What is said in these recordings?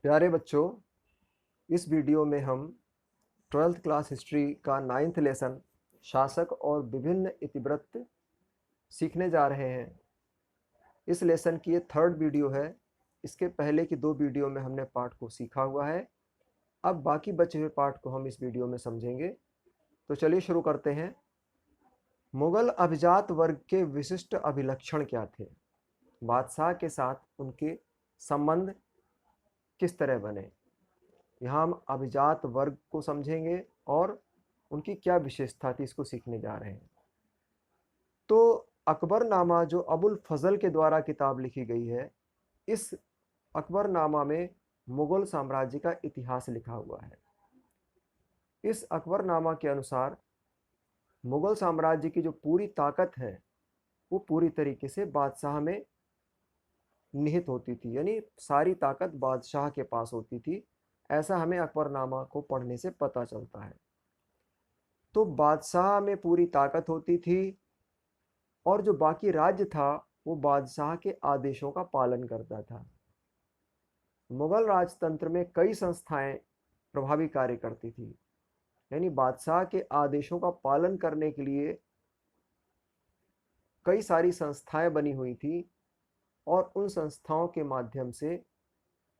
प्यारे बच्चों, इस वीडियो में हम 12th क्लास हिस्ट्री का 9th लेसन शासक और विभिन्न इतिवृत्त सीखने जा रहे हैं। इस लेसन की ये थर्ड वीडियो है। इसके पहले की 2 वीडियो में हमने पाठ को सीखा हुआ है। अब बाकी बचे हुए पाठ को हम इस वीडियो में समझेंगे। तो चलिए शुरू करते हैं। मुगल अभिजात वर्ग के विशिष्ट अभिलक्षण क्या थे? बादशाह के साथ उनके संबंध किस तरह बने? यहाँ हम अभिजात वर्ग को समझेंगे और उनकी क्या विशेषता थी, इसको सीखने जा रहे हैं। तो अकबरनामा जो अबुल फजल के द्वारा किताब लिखी गई है, इस अकबरनामा में मुगल साम्राज्य का इतिहास लिखा हुआ है। इस अकबरनामा के अनुसार मुगल साम्राज्य की जो पूरी ताकत है वो पूरी तरीके से बादशाह में निहित होती थी, यानी सारी ताकत बादशाह के पास होती थी। ऐसा हमें अकबरनामा को पढ़ने से पता चलता है। तो बादशाह में पूरी ताकत होती थी और जो बाकी राज्य था वो बादशाह के आदेशों का पालन करता था। मुगल राजतंत्र में कई संस्थाएं प्रभावी कार्य करती थी, यानी बादशाह के आदेशों का पालन करने के लिए कई सारी संस्थाएं बनी हुई थी और उन संस्थाओं के माध्यम से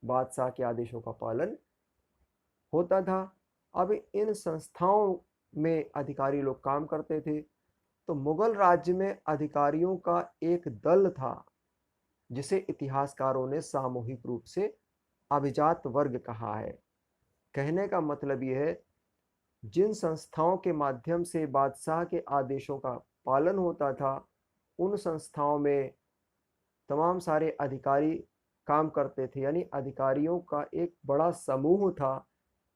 बादशाह के आदेशों का पालन होता था। अब इन संस्थाओं में अधिकारी लोग काम करते थे। तो मुगल राज्य में अधिकारियों का एक दल था जिसे इतिहासकारों ने सामूहिक रूप से अभिजात वर्ग कहा है। कहने का मतलब यह है, जिन संस्थाओं के माध्यम से बादशाह के आदेशों का पालन होता था, उन संस्थाओं में तमाम सारे अधिकारी काम करते थे, यानी अधिकारियों का एक बड़ा समूह था।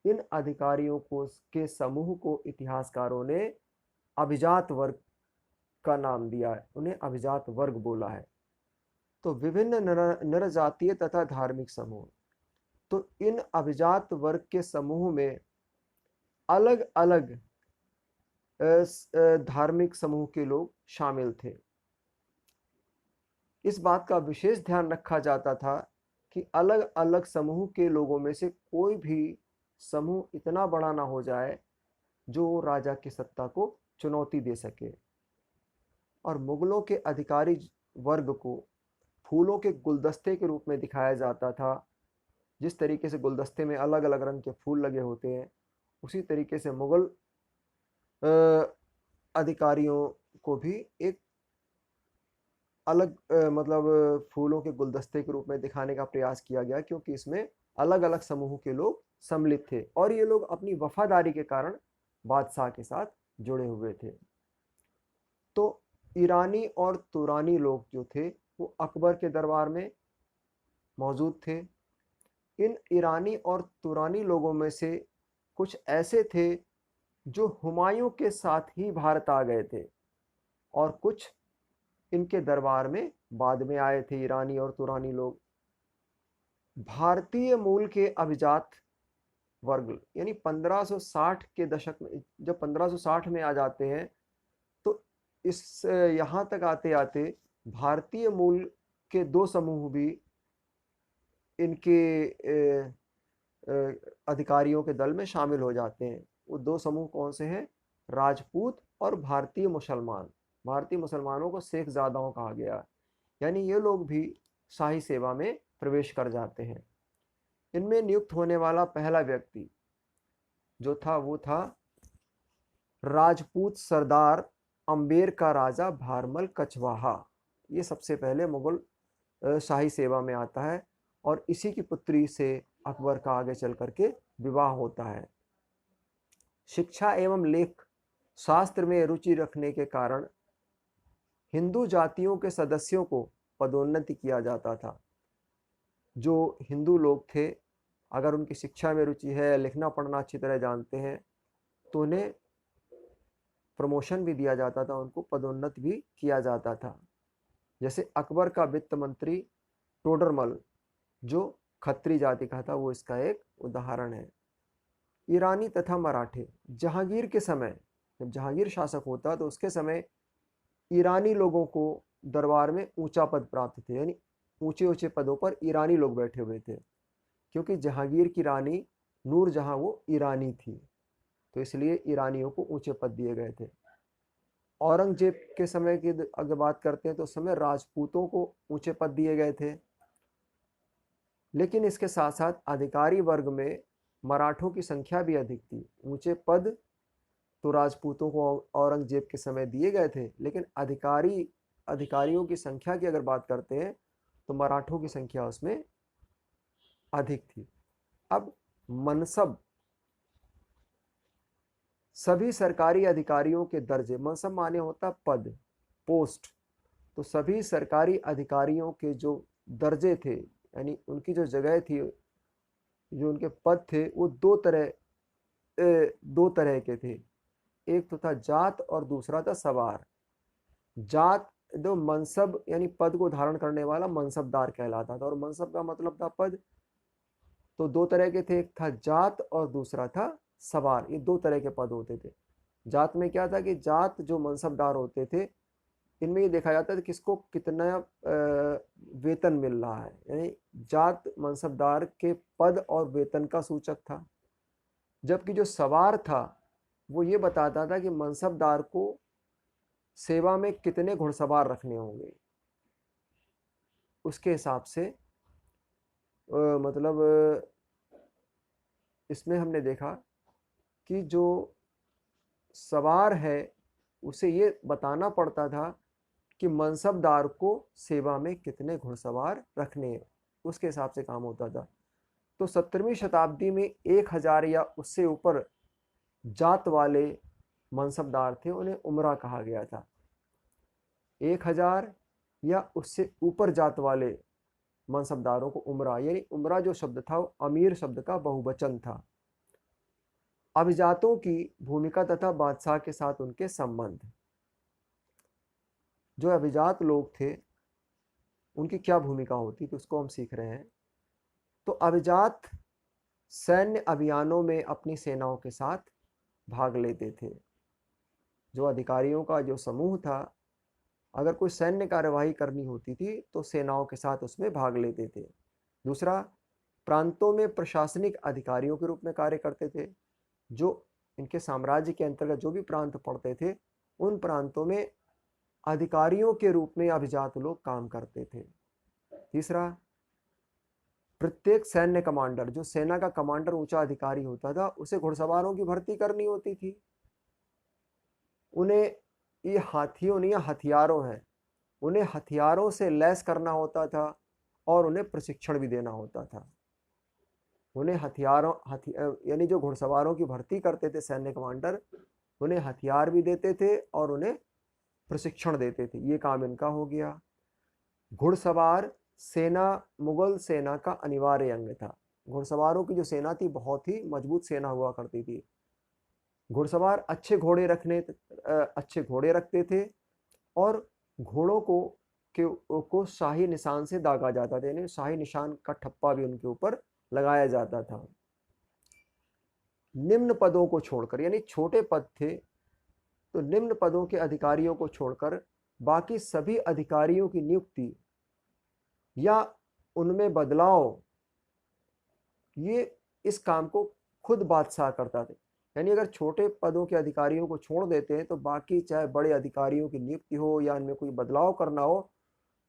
इन अधिकारियों को के समूह को इतिहासकारों ने अभिजात वर्ग का नाम दिया है, उन्हें अभिजात वर्ग बोला है। तो विभिन्न नरजातीय तथा धार्मिक समूह, तो इन अभिजात वर्ग के समूह में अलग अलग धार्मिक समूह के लोग शामिल थे। इस बात का विशेष ध्यान रखा जाता था कि अलग अलग समूह के लोगों में से कोई भी समूह इतना बड़ा ना हो जाए जो राजा की सत्ता को चुनौती दे सके। और मुगलों के अधिकारी वर्ग को फूलों के गुलदस्ते के रूप में दिखाया जाता था। जिस तरीके से गुलदस्ते में अलग अलग रंग के फूल लगे होते हैं, उसी तरीके से मुगल अधिकारियों को भी एक अलग मतलब फूलों के गुलदस्ते के रूप में दिखाने का प्रयास किया गया, क्योंकि इसमें अलग अलग समूह के लोग सम्मिलित थे और ये लोग अपनी वफादारी के कारण बादशाह के साथ जुड़े हुए थे। तो ईरानी और तुरानी लोग जो थे वो अकबर के दरबार में मौजूद थे। इन ईरानी और तुरानी लोगों में से कुछ ऐसे थे जो हुमायूं के साथ ही भारत आ गए थे और कुछ इनके दरबार में बाद में आए थे। ईरानी और तुरानी लोग भारतीय मूल के अभिजात वर्ग, यानी 1560 के दशक में, जब 1560 में आ जाते हैं तो इस यहाँ तक आते आते भारतीय मूल के 2 समूह भी इनके अधिकारियों के दल में शामिल हो जाते हैं। वो 2 समूह कौन से हैं? राजपूत और भारतीय मुसलमान। भारतीय मुसलमानों को शेखजादाओं कहा गया, यानी ये लोग भी शाही सेवा में प्रवेश कर जाते हैं। इनमें नियुक्त होने वाला पहला व्यक्ति जो था वो था राजपूत सरदार अम्बेर का राजा भारमल कछवाहा। ये सबसे पहले मुगल शाही सेवा में आता है और इसी की पुत्री से अकबर का आगे चल करके विवाह होता है। शिक्षा एवं लेख शास्त्र में रुचि रखने के कारण हिंदू जातियों के सदस्यों को पदोन्नति किया जाता था। जो हिंदू लोग थे, अगर उनकी शिक्षा में रुचि है, लिखना पढ़ना अच्छी तरह जानते हैं, तो उन्हें प्रमोशन भी दिया जाता था, उनको पदोन्नत भी किया जाता था। जैसे अकबर का वित्त मंत्री टोडरमल जो खत्री जाति का था, वो इसका एक उदाहरण है। ईरानी तथा मराठे, जहांगीर के समय, जब जहांगीर शासक होता तो उसके समय ईरानी लोगों को दरबार में ऊंचा पद प्राप्त थे, यानी ऊंचे ऊंचे पदों पर ईरानी लोग बैठे हुए थे, क्योंकि जहांगीर की रानी नूरजहां वो ईरानी थी, तो इसलिए ईरानियों को ऊंचे पद दिए गए थे। औरंगजेब के समय की अगर बात करते हैं तो उस समय राजपूतों को ऊंचे पद दिए गए थे, लेकिन इसके साथ साथ अधिकारी वर्ग में मराठों की संख्या भी अधिक थी। ऊंचे पद तो राजपूतों को औरंगजेब के समय दिए गए थे, लेकिन अधिकारियों की संख्या की अगर बात करते हैं तो मराठों की संख्या उसमें अधिक थी। अब मनसब, सभी सरकारी अधिकारियों के दर्जे, मनसब माने होता पद, पोस्ट, तो सभी सरकारी अधिकारियों के जो दर्जे थे यानी उनकी जो जगह थी, जो उनके पद थे, वो दो तरह के थे। एक तो था जात और दूसरा था सवार। जात जो मनसब यानी पद को धारण करने वाला मनसबदार कहलाता था, और मनसब का मतलब था पद। तो दो तरह के थे, एक था जात और दूसरा था सवार। ये दो तरह के पद होते थे। जात में क्या था कि जात जो मनसबदार होते थे, इनमें ये देखा जाता था किसको कितना वेतन मिल रहा है, यानी जात मनसबदार के पद और वेतन का सूचक था। जबकि जो सवार था वो ये बताता था कि मनसबदार को सेवा में कितने घुड़सवार रखने होंगे। उसके हिसाब से मतलब इसमें हमने देखा कि जो सवार है उसे ये बताना पड़ता था कि मनसबदार को सेवा में कितने घुड़सवार रखने हैं, उसके हिसाब से काम होता था। तो 17वीं शताब्दी में 1000 या उससे ऊपर जात वाले मनसबदार थे, उन्हें उमरा कहा गया था। 1000 या उससे ऊपर जात वाले मनसबदारों को उमरा, यानी उमरा जो शब्द था वो अमीर शब्द का बहुवचन था। अभिजातों की भूमिका तथा बादशाह के साथ उनके संबंध। जो अभिजात लोग थे उनकी क्या भूमिका होती थी उसको हम सीख रहे हैं। तो अभिजात सैन्य अभियानों में अपनी सेनाओं के साथ भाग लेते थे। जो अधिकारियों का जो समूह था, अगर कोई सैन्य कार्यवाही करनी होती थी तो सेनाओं के साथ उसमें भाग लेते थे। दूसरा, प्रांतों में प्रशासनिक अधिकारियों के रूप में कार्य करते थे। जो इनके साम्राज्य के अंतर्गत जो भी प्रांत पड़ते थे, उन प्रांतों में अधिकारियों के रूप में अभिजात लोग काम करते थे। तीसरा, प्रत्येक सैन्य कमांडर, जो सेना का कमांडर ऊंचा अधिकारी होता था, उसे घुड़सवारों की भर्ती करनी होती थी। उन्हें ये हाथियों नहीं, हथियारों हैं, उन्हें हथियारों से लैस करना होता था और उन्हें प्रशिक्षण भी देना होता था। उन्हें यानी जो घुड़सवारों की भर्ती करते थे सैन्य कमांडर, उन्हें हथियार भी देते थे और उन्हें प्रशिक्षण देते थे। ये काम इनका हो गया। घुड़सवार सेना, मुगल सेना का अनिवार्य अंग था। घुड़सवारों की जो सेना थी बहुत ही मजबूत सेना हुआ करती थी। घुड़सवार अच्छे घोड़े रखते थे और घोड़ों को शाही निशान से दागा जाता था, यानी शाही निशान का ठप्पा भी उनके ऊपर लगाया जाता था। निम्न पदों को छोड़कर, यानी छोटे पद थे तो निम्न पदों के अधिकारियों को छोड़कर बाकी सभी अधिकारियों की नियुक्ति या उनमें बदलाव, ये इस काम को खुद बादशाह करता था। यानी अगर छोटे पदों के अधिकारियों को छोड़ देते हैं तो बाकी चाहे बड़े अधिकारियों की नियुक्ति हो या इनमें कोई बदलाव करना हो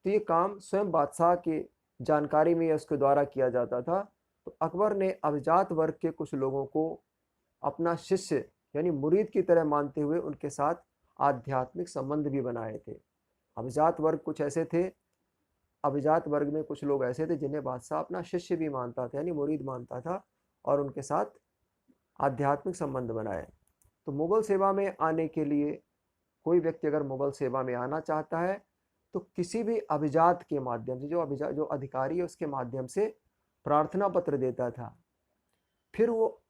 तो ये काम स्वयं बादशाह के जानकारी में उसके द्वारा किया जाता था। तो अकबर ने अभिजात वर्ग के कुछ लोगों को अपना शिष्य यानी मुरीद की तरह मानते हुए उनके साथ आध्यात्मिक संबंध भी बनाए थे। अभिजात वर्ग कुछ ऐसे थे, अभिजात वर्ग में कुछ लोग ऐसे थे जिन्हें बादशाह अपना शिष्य भी मानता था, यानी मुरीद मानता था, और उनके साथ आध्यात्मिक संबंध बनाए। तो मुगल सेवा में आने के लिए कोई व्यक्ति अगर मुगल सेवा में आना चाहता है तो किसी भी अभिजात के माध्यम से, जो अधिकारी है उसके माध्यम से प्रार्थना पत्र देता था। फिर वो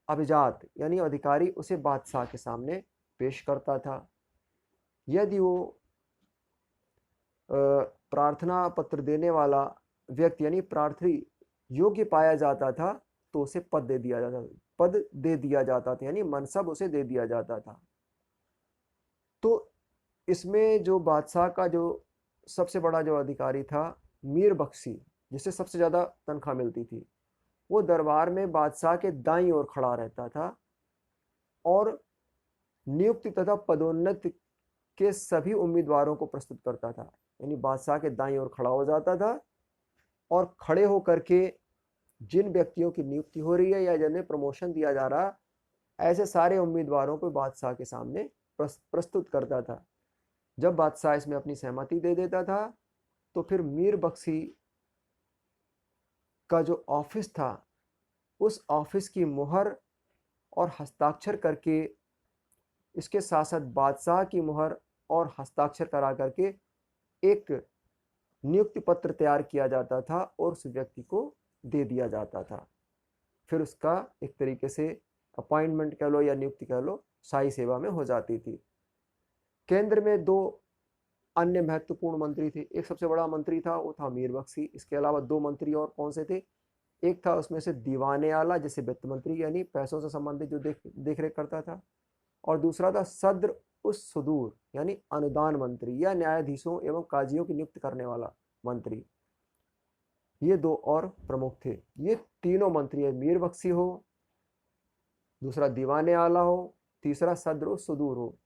अभिजात यानी अधिकारी उसे बादशाह के सामने पेश करता था। यदि वो प्रार्थना पत्र देने वाला व्यक्ति यानी प्रार्थी योग्य पाया जाता था तो उसे पद दे दिया जाता था, यानी मनसब उसे दे दिया जाता था। तो इसमें जो बादशाह का जो सबसे बड़ा जो अधिकारी था मीर बख्शी, जिसे सबसे ज़्यादा तनख्वाह मिलती थी, वो दरबार में बादशाह के दाईं ओर खड़ा रहता था और नियुक्ति तथा पदोन्नति के सभी उम्मीदवारों को प्रस्तुत करता था। यानी बादशाह के दाईं ओर खड़ा हो जाता था और खड़े होकर के जिन व्यक्तियों की नियुक्ति हो रही है या जिन्हें प्रमोशन दिया जा रहा, ऐसे सारे उम्मीदवारों को बादशाह के सामने प्रस्तुत करता था। जब बादशाह इसमें अपनी सहमति दे देता था तो फिर मीर बख्शी का जो ऑफिस था, उस ऑफिस की मुहर और हस्ताक्षर करके, इसके साथ साथ बादशाह की मुहर और हस्ताक्षर करा करके एक नियुक्ति पत्र तैयार किया जाता था और उस व्यक्ति को दे दिया जाता था। फिर उसका एक तरीके से अपॉइंटमेंट कह लो या नियुक्ति कह लो, शाही सेवा में हो जाती थी। केंद्र में दो अन्य महत्वपूर्ण मंत्री थे। एक सबसे बड़ा मंत्री था, वो था मीर बख्शी। इसके अलावा दो मंत्री और कौन से थे? एक था उसमें से दीवाने आला, जैसे वित्त मंत्री यानी पैसों से संबंधित जो देख रेख करता था, और दूसरा था सद्र उस सुदूर यानी अनुदान मंत्री या न्यायाधीशों एवं काजियों की नियुक्त करने वाला मंत्री। ये दो और प्रमुख थे। ये तीनों मंत्री है, मीर बख्शी हो, दूसरा दीवाने आला हो, तीसरा सद्र उस सुदूर हो,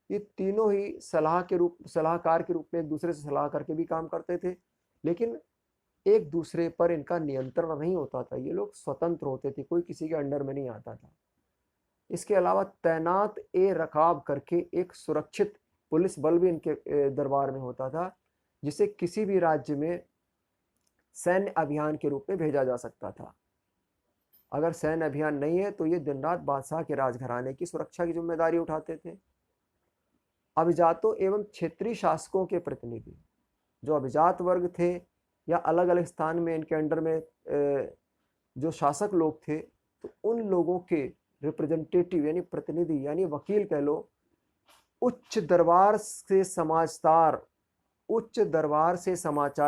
ये तीनों ही सलाहकार के रूप में एक दूसरे से सलाह करके भी काम करते थे, लेकिन एक दूसरे पर इनका नियंत्रण नहीं होता था। ये लोग स्वतंत्र होते थे, कोई किसी के अंडर में नहीं आता था। इसके अलावा तैनात ए रकाब करके एक सुरक्षित पुलिस बल भी इनके दरबार में होता था, जिसे किसी भी राज्य में सैन्य अभियान के रूप में भेजा जा सकता था। अगर सैन्य अभियान नहीं है तो ये दिन रात बादशाह के राजघराने की सुरक्षा की जिम्मेदारी उठाते थे। अभिजातों एवं क्षेत्रीय शासकों के प्रतिनिधि, जो अभिजात वर्ग थे या अलग अलग स्थान में इनके अंडर में जो शासक लोग थे, तो उन लोगों के रिप्रेजेंटेटिव यानी प्रतिनिधि यानी वकील कह लो, उच्च दरबार से समाचार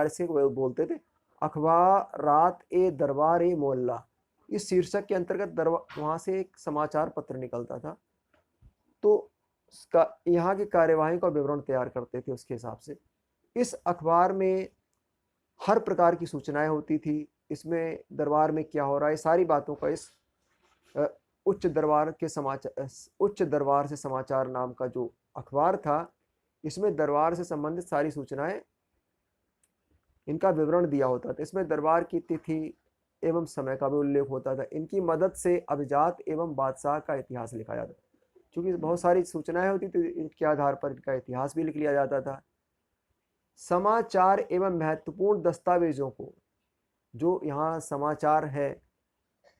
से बोलते थे अखबारात ए दरबार ए मोहल्ला। इस शीर्षक के अंतर्गत वहां से एक समाचार पत्र निकलता था, तो यहाँ की कार्यवाही का विवरण तैयार करते थे उसके हिसाब से। इस अखबार में हर प्रकार की सूचनाएं होती थी। इसमें दरबार में क्या हो रहा है, सारी बातों का इस उच्च दरबार से समाचार नाम का जो अखबार था, इसमें दरबार से संबंधित सारी सूचनाएं, इनका विवरण दिया होता था। इसमें दरबार की तिथि एवं समय का भी उल्लेख होता था। इनकी मदद से अभिजात एवं बादशाह का इतिहास लिखा जाता था। क्योंकि बहुत सारी सूचनाएं होती थी, इनके आधार पर इनका इतिहास भी लिख लिया जाता था। समाचार एवं महत्वपूर्ण दस्तावेजों को, जो यहाँ समाचार है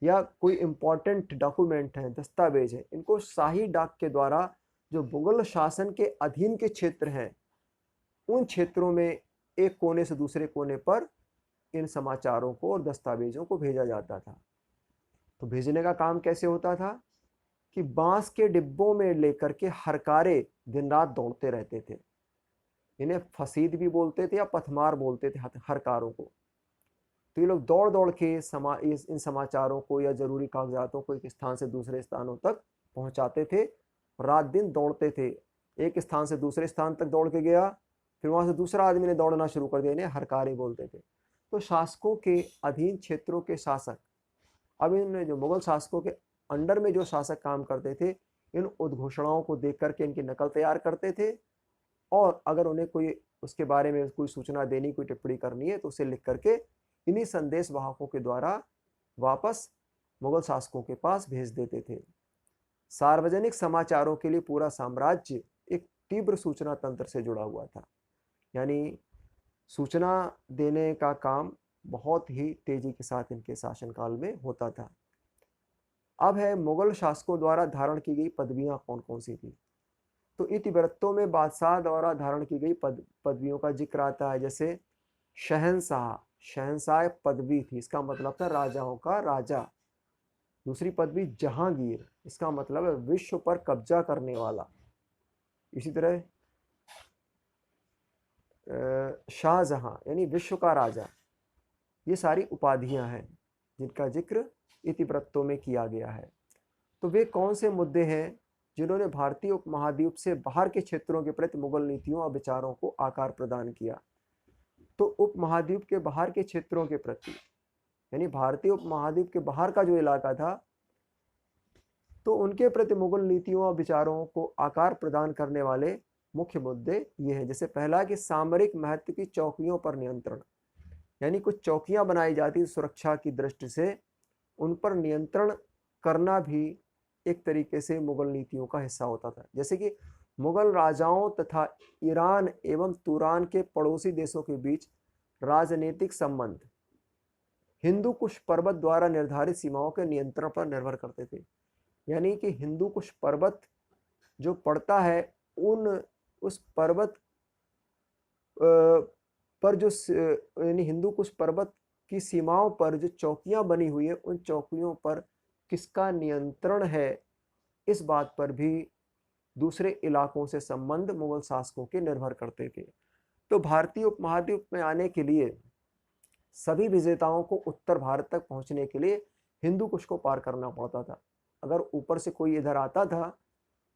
या कोई इंपॉर्टेंट डॉक्यूमेंट है, दस्तावेज है, इनको शाही डाक के द्वारा जो मुगल शासन के अधीन के क्षेत्र हैं, उन क्षेत्रों में एक कोने से दूसरे कोने पर इन समाचारों को और दस्तावेजों को भेजा जाता था। तो भेजने का काम कैसे होता था कि बांस के डिब्बों में लेकर के हरकारे दिन रात दौड़ते रहते थे। इन्हें फसीद भी बोलते थे या पथमार बोलते थे हरकारों को। तो ये लोग दौड़ दौड़ के इन समाचारों को या जरूरी कागजातों को एक स्थान से दूसरे स्थानों तक पहुंचाते थे। रात दिन दौड़ते थे, एक स्थान से दूसरे स्थान तक दौड़ के गया, फिर वहां से दूसरा आदमी ने दौड़ना शुरू कर दिया, इन्हें हरकारे बोलते थे। तो शासकों के अधीन क्षेत्रों के शासक, अब इन जो मुगल शासकों के अंडर में जो शासक काम करते थे, इन उद्घोषणाओं को देख करके इनकी नकल तैयार करते थे, और अगर उन्हें कोई उसके बारे में कोई सूचना देनी, कोई टिप्पणी करनी है, तो उसे लिख करके इन्हीं संदेश वाहकों के द्वारा वापस मुगल शासकों के पास भेज देते थे। सार्वजनिक समाचारों के लिए पूरा साम्राज्य एक तीव्र सूचना तंत्र से जुड़ा हुआ था। यानी सूचना देने का काम बहुत ही तेजी के साथ इनके शासनकाल में होता था। अब है मुगल शासकों द्वारा धारण की गई पदवियां कौन कौन सी थी। तो इतिवृत्तों में बादशाह द्वारा धारण की गई पदवियों का जिक्र आता है। जैसे शहंशाह पदवी थी, इसका मतलब था राजाओं का राजा। दूसरी पदवी जहांगीर, इसका मतलब है विश्व पर कब्जा करने वाला। इसी तरह शाहजहां यानी विश्व का राजा। ये सारी उपाधियां हैं जिनका जिक्र इतिवृत्तों में किया गया है। तो वे कौन से मुद्दे हैं जिन्होंने भारतीय उपमहाद्वीप से बाहर के क्षेत्रों के प्रति मुगल नीतियों और विचारों को आकार प्रदान किया। तो उपमहाद्वीप के बाहर के क्षेत्रों के प्रति यानी भारतीय उपमहाद्वीप के बाहर का जो इलाका था, तो उनके प्रति मुगल नीतियों और विचारों को आकार प्रदान करने वाले मुख्य मुद्दे ये हैं। जैसे पहला कि सामरिक महत्व की चौकियों पर नियंत्रण, यानी कुछ चौकियां बनाई जाती सुरक्षा की दृष्टि से, उन पर नियंत्रण करना भी एक तरीके से मुगल नीतियों का हिस्सा होता था। जैसे कि मुगल राजाओं तथा ईरान एवं तुरान के पड़ोसी देशों के बीच राजनीतिक संबंध हिंदू कुश पर्वत द्वारा निर्धारित सीमाओं के नियंत्रण पर निर्भर करते थे। यानी कि हिंदू कुश पर्वत जो पड़ता है, उस पर्वत पर जो यानी हिंदू कुश पर्वत की सीमाओं पर जो चौकियां बनी हुई है, उन चौकियों पर किसका नियंत्रण है, इस बात पर भी दूसरे इलाकों से संबंध मुगल शासकों के निर्भर करते थे। तो भारतीय उपमहाद्वीप में आने के लिए सभी विजेताओं को उत्तर भारत तक पहुंचने के लिए हिंदू कुश को पार करना पड़ता था। अगर ऊपर से कोई इधर आता था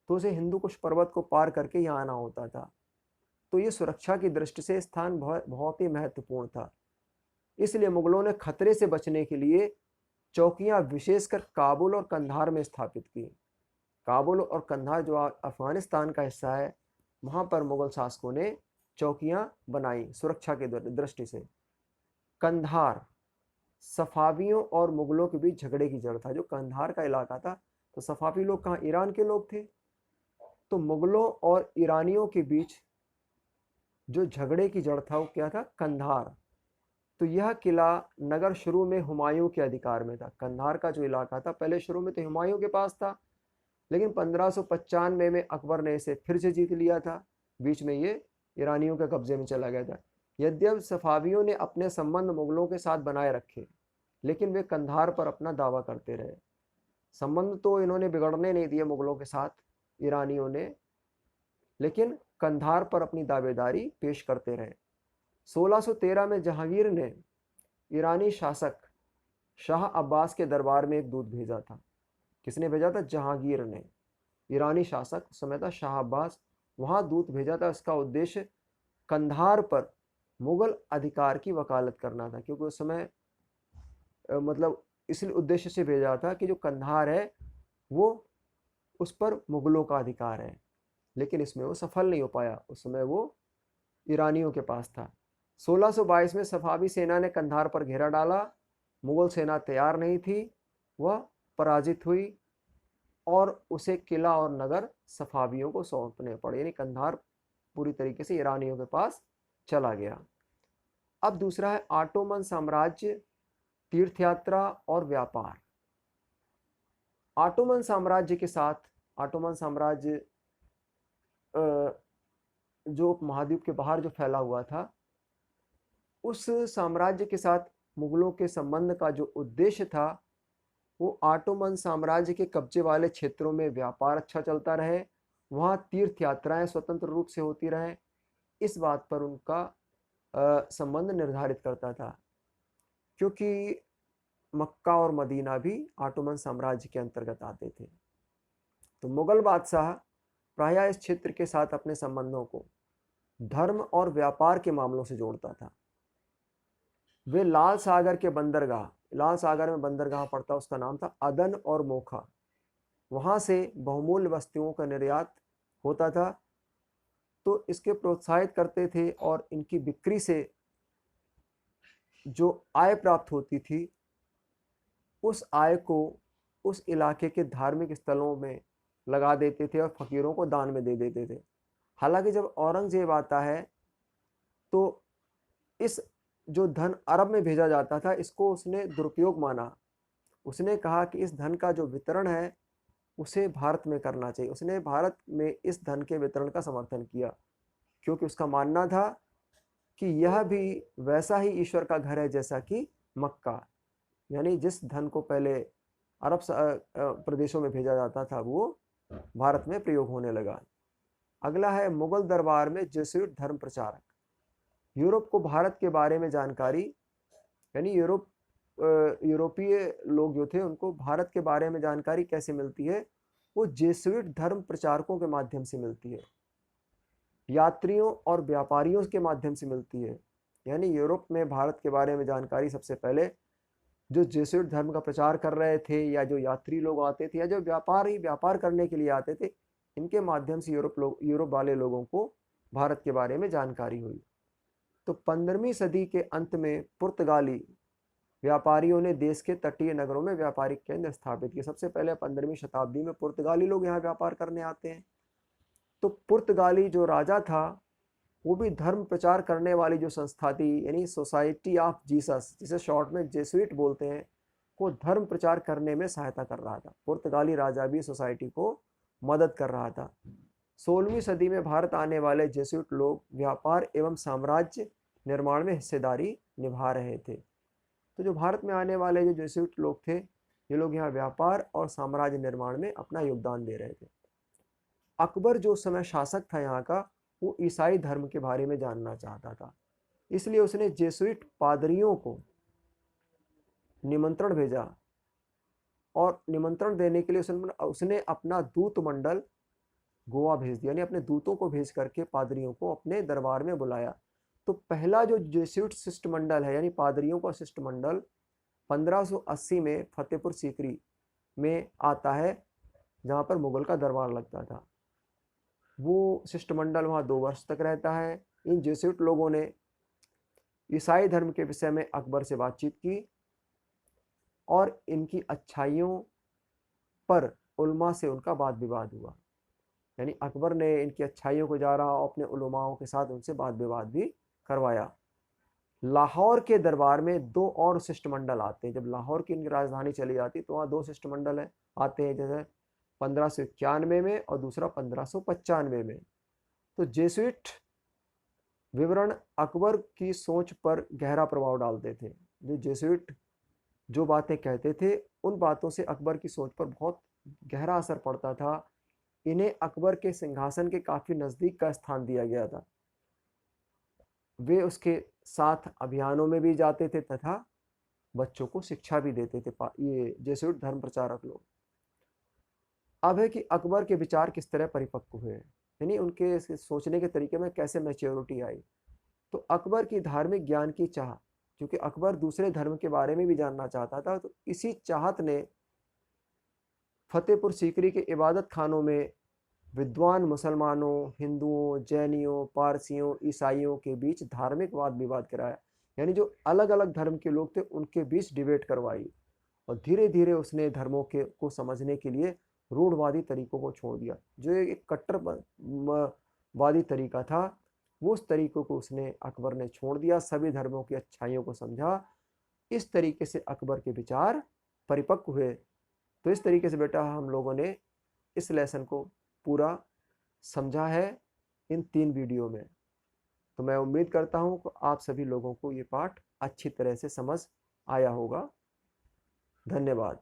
तो उसे हिंदू कुश पर्वत को पार करके यहाँ आना होता था। तो ये सुरक्षा की दृष्टि से स्थान बहुत ही महत्वपूर्ण था। इसलिए मुगलों ने खतरे से बचने के लिए चौकियां विशेषकर काबुल और कंधार में स्थापित की। काबुल और कंधार जो अफगानिस्तान का हिस्सा है, वहां पर मुगल शासकों ने चौकियां बनाई सुरक्षा की दृष्टि से। कंधार सफावियों और मुगलों के बीच झगड़े की जड़ था। जो कंधार का इलाका था, तो सफावी लोग कहाँ, ईरान के लोग थे। तो मुगलों और ईरानियों के बीच जो झगड़े की जड़ था वो क्या था, कंधार। तो यह किला नगर शुरू में हुमायूं के अधिकार में था। कंधार का जो इलाका था पहले शुरू में तो हुमायूं के पास था, लेकिन 1595 में अकबर ने इसे फिर से जीत लिया था। बीच में ये ईरानियों के कब्जे में चला गया था। यद्यपि सफावियों ने अपने संबंध मुगलों के साथ बनाए रखे, लेकिन वे कंधार पर अपना दावा करते रहे। संबंध तो इन्होंने बिगड़ने नहीं दिए मुगलों के साथ ईरानियों ने, लेकिन कंधार पर अपनी दावेदारी पेश करते रहे। 1613 में जहांगीर ने ईरानी शासक शाह अब्बास के दरबार में एक दूत भेजा था। किसने भेजा था? जहांगीर ने। ईरानी शासक उस समय था शाह अब्बास, वहां दूत भेजा था। इसका उद्देश्य कंधार पर मुगल अधिकार की वकालत करना था, क्योंकि उस समय मतलब इसलिए उद्देश्य से भेजा था कि जो कंधार है वो उस पर मुगलों का अधिकार है, लेकिन इसमें वो सफल नहीं हो पाया। उस समय वो ईरानियों के पास था। 1622 में सफावी सेना ने कंधार पर घेरा डाला। मुगल सेना तैयार नहीं थी, वह पराजित हुई और उसे किला और नगर सफावियों को सौंपने पड़े, यानी कंधार पूरी तरीके से ईरानियों के पास चला गया। अब दूसरा है ऑटोमन साम्राज्य, तीर्थयात्रा और व्यापार। ऑटोमन साम्राज्य के साथ, ऑटोमन साम्राज्य जो उपमहाद्वीप के बाहर जो फैला हुआ था, उस साम्राज्य के साथ मुगलों के संबंध का जो उद्देश्य था वो ऑटोमन साम्राज्य के कब्जे वाले क्षेत्रों में व्यापार अच्छा चलता रहे, वहाँ तीर्थ यात्राएं स्वतंत्र रूप से होती रहें, इस बात पर उनका संबंध निर्धारित करता था। क्योंकि मक्का और मदीना भी ऑटोमन साम्राज्य के अंतर्गत आते थे। तो मुगल बादशाह प्रायः इस क्षेत्र के साथ अपने संबंधों को धर्म और व्यापार के मामलों से जोड़ता था। वे लाल सागर के बंदरगाह, लाल सागर में बंदरगाह पड़ता, उसका नाम था अदन और मोखा, वहां से बहुमूल्य वस्तुओं का निर्यात होता था। तो इसके प्रोत्साहित करते थे और इनकी बिक्री से जो आय प्राप्त होती थी, उस आय को उस इलाके के धार्मिक स्थलों में लगा देते थे और फकीरों को दान में दे देते थे। हालांकि जब औरंगजेब आता है तो इस जो धन अरब में भेजा जाता था, इसको उसने दुरुपयोग माना। उसने कहा कि इस धन का जो वितरण है उसे भारत में करना चाहिए। उसने भारत में इस धन के वितरण का समर्थन किया, क्योंकि उसका मानना था कि यह भी वैसा ही ईश्वर का घर है जैसा कि मक्का। यानी जिस धन को पहले अरब प्रदेशों में भेजा जाता था वो भारत में प्रयोग होने लगा। अगला है मुगल दरबार में जेसुइट धर्म प्रचारक। यूरोप को भारत के बारे में जानकारी, यानी यूरोपीय लोग जो थे उनको भारत के बारे में जानकारी कैसे मिलती है? वो जेसुइट धर्म प्रचारकों के माध्यम से मिलती है, यात्रियों और व्यापारियों के माध्यम से मिलती है। यानी यूरोप में भारत के बारे में जानकारी सबसे पहले जो जेसुइट धर्म का प्रचार कर रहे थे, या जो यात्री लोग आते थे, या जो व्यापार करने के लिए आते थे, इनके माध्यम से यूरोप वाले लोगों को भारत के बारे में जानकारी हुई। तो 15वीं सदी के अंत में पुर्तगाली व्यापारियों ने देश के तटीय नगरों में व्यापारिक केंद्र स्थापित किए। सबसे पहले 15वीं शताब्दी में पुर्तगाली लोग यहाँ व्यापार करने आते हैं। तो पुर्तगाली जो राजा था वो भी धर्म प्रचार करने वाली जो संस्था थी, यानी सोसाइटी ऑफ जीसस, जिसे शॉर्ट में जेसुइट बोलते हैं, को धर्म प्रचार करने में सहायता कर रहा था। पुर्तगाली राजा भी सोसाइटी को मदद कर रहा था। 16वीं सदी में भारत आने वाले जेसुइट लोग व्यापार एवं साम्राज्य निर्माण में हिस्सेदारी निभा रहे थे। तो जो भारत में आने वाले जो जेसुइट लोग थे, ये लोग यहाँ व्यापार और साम्राज्य निर्माण में अपना योगदान दे रहे थे। अकबर जो उस समय शासक था यहाँ का, वो ईसाई धर्म के बारे में जानना चाहता था, इसलिए उसने जेसुइट पादरियों को निमंत्रण भेजा, और निमंत्रण देने के लिए उसने अपना दूत मंडल गोवा भेज दिया, यानी अपने दूतों को भेज करके पादरियों को अपने दरबार में बुलाया। तो पहला जो जेसुइट शिष्टमंडल है, यानी पादरियों का शिष्टमंडल, 1580 में फतेहपुर सीकरी में आता है, जहाँ पर मुगल का दरबार लगता था। वो शिष्टमंडल वहाँ 2 वर्ष तक रहता है। इन जेसुइट लोगों ने ईसाई धर्म के विषय में अकबर से बातचीत की, और इनकी अच्छाइयों पर उलमा से उनका वाद विवाद हुआ। यानी अकबर ने इनकी अच्छाइयों को जा रहा, अपने उलमाओं के साथ उनसे वाद विवाद भी करवाया। लाहौर के दरबार में 2 और शिष्टमंडल आते हैं। जब लाहौर की इनकी राजधानी चली जाती तो वहाँ 2 शिष्टमंडल आते हैं, जैसे 1591 में और दूसरा 1595 में। तो जेसुइट विवरण अकबर की सोच पर गहरा प्रभाव डालते थे। जो जेसुइट जो बातें कहते थे, उन बातों से अकबर की सोच पर बहुत गहरा असर पड़ता था। इन्हें अकबर के सिंहासन के काफ़ी नज़दीक का स्थान दिया गया था। वे उसके साथ अभियानों में भी जाते थे तथा बच्चों को शिक्षा भी देते थे, ये जेसुइट धर्म प्रचारक लोग। अब है कि अकबर के विचार किस तरह परिपक्व हुए, यानी उनके सोचने के तरीके में कैसे मैच्योरिटी आई। तो अकबर की धार्मिक ज्ञान की चाह, क्योंकि अकबर दूसरे धर्म के बारे में भी जानना चाहता था, तो इसी चाहत ने फतेहपुर सीकरी के इबादत खानों में विद्वान मुसलमानों, हिंदुओं, जैनियों, पारसियों, ईसाइयों के बीच धार्मिक वाद विवाद कराया। यानी जो अलग अलग धर्म के लोग थे उनके बीच डिबेट करवाई, और धीरे धीरे उसने धर्मों के को समझने के लिए रूढ़वादी तरीकों को छोड़ दिया। जो एक कट्टरवादी तरीका था, वो उस तरीकों को अकबर ने छोड़ दिया, सभी धर्मों की अच्छाइयों को समझा। इस तरीके से अकबर के विचार परिपक्व हुए। तो इस तरीके से बेटा हम लोगों ने इस लेसन को पूरा समझा है इन 3 वीडियो में। तो मैं उम्मीद करता हूँ कि आप सभी लोगों को ये पाठ अच्छी तरह से समझ आया होगा। धन्यवाद।